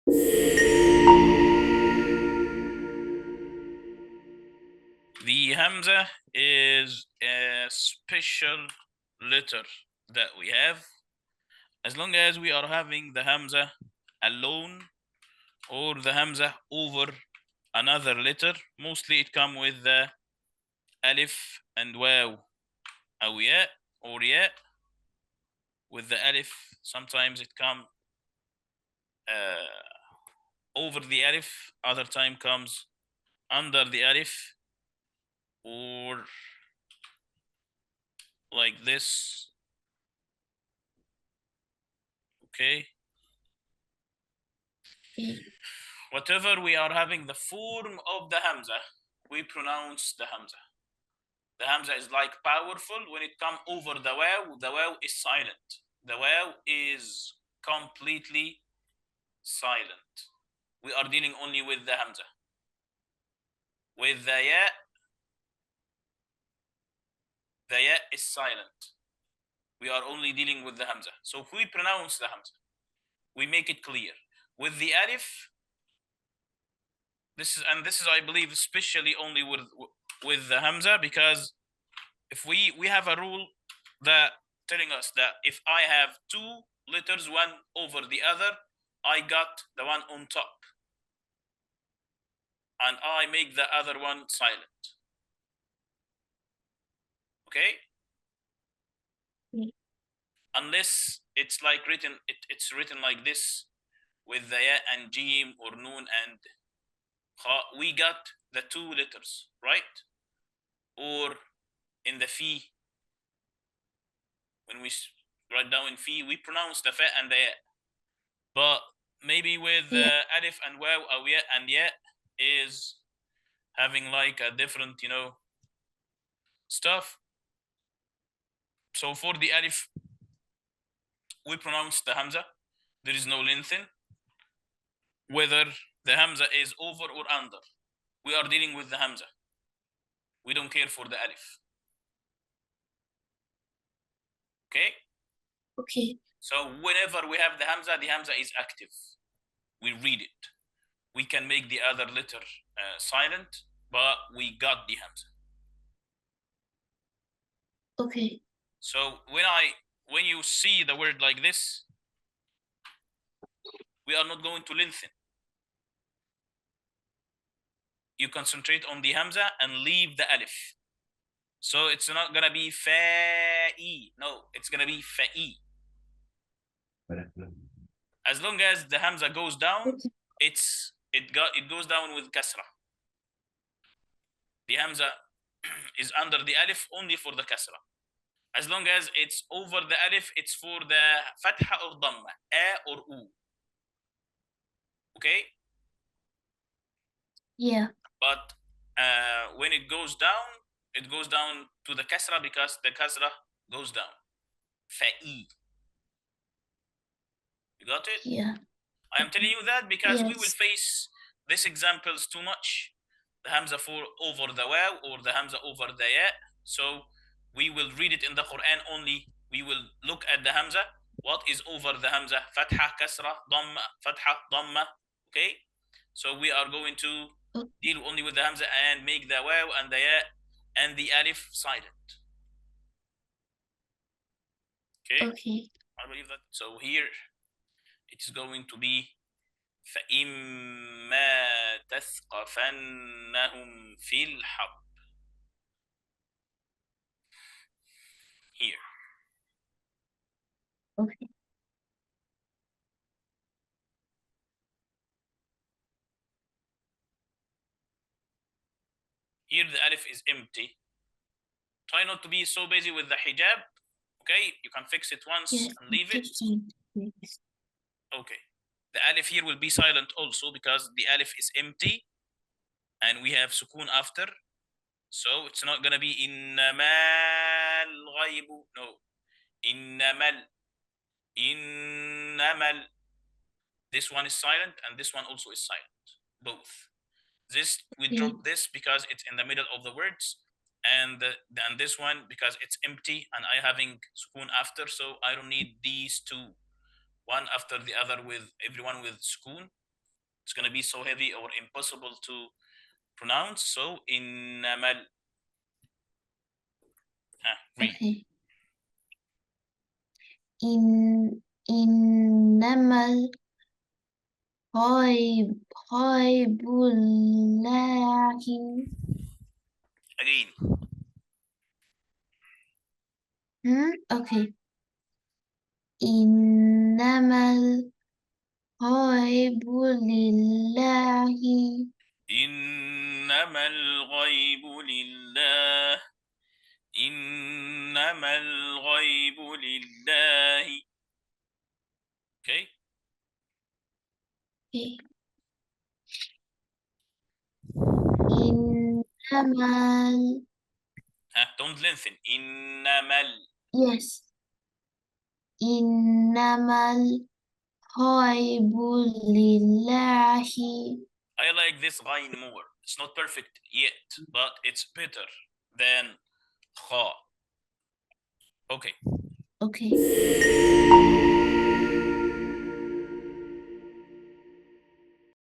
The Hamza is a special letter that we have. As long as we are having the Hamza alone or the Hamza over another letter, mostly it come with the Alif and Waw أو ياء or ياء. With the Alif, sometimes it come over the Alif, other time comes under the Alif, or like this. Okay. Whatever we are having the form of the Hamza, we pronounce the Hamza. The Hamza is like powerful. When it come over the Waw is silent. The Waw is completely silent. We are dealing only with the Hamza. With the Ya is silent. We are only dealing with the Hamza. So if we pronounce the Hamza, we make it clear. With the Alif, this is I believe especially only with the Hamza, because if we have a rule that telling us that if I have two letters, one over the other, I got the one on top and I make the other one silent. Okay? Unless it's like written, it's written like this with the ya and jim or noon and kha, we got the two letters, right? Or in the fi, when we write down in fi, we pronounce the fa and the ya. But maybe with alif and waw or ya and ya is having like a different, stuff. So for the alif, we pronounce the hamza. There is no lengthen. Whether the hamza is over or under, we are dealing with the hamza. We don't care for the alif. Okay? Okay. So whenever we have the hamza is active. We read it. We can make the other letter silent, but we got the hamza. Okay. So when you see the word like this, we are not going to lengthen. You concentrate on the hamza and leave the alif. So it's not gonna be fa'i. No, it's gonna be fa'i. As long as the hamza goes down, it goes down with kasra. The hamza is under the alif only for the kasra. As long as it's over the alif, it's for the fatha or dhamma, a or u. Okay? Yeah. But when it goes down to the kasra because the kasra goes down. Fa'i. You got it? Yeah. I am telling you that because we will Yes. face these examples too much. The hamza for over the waw or the hamza over the ya. So we will read it in the Quran only. We will look at the hamza. What is over the hamza? Fatha, kasra, dhamma, fatha, dhamma. Okay? So we are going to deal only with the hamza and make the waw and the ya and the alif silent. Okay? Okay. I believe that. So here it is going to be فإما تثقفنهم في الحرب. Here. Okay. Here the alif is empty. Try not to be so busy with the hijab. Okay, you can fix it once and leave it. Okay. The alif here will be silent also because the alif is empty and we have sukun after. So it's not gonna be innamal ghaibu. No. Innamal. This one is silent and this one also is silent. Both. This we drop this because it's in the middle of the words, and this one because it's empty and I having sukun after, so I don't need these two, one after the other with everyone with sukun. It's gonna be so heavy or impossible to pronounce. So innamal. Read. Okay. إنما الغيب لله. Again. Okay. إنما الغيب لله. إنما الغيب لله. إنما الغيب لله. Okay. Okay. إنما Don't lengthen. إنما yes. إنما الغيب لله. I like this line more. It's not perfect yet, but it's better than kha. Okay. Okay.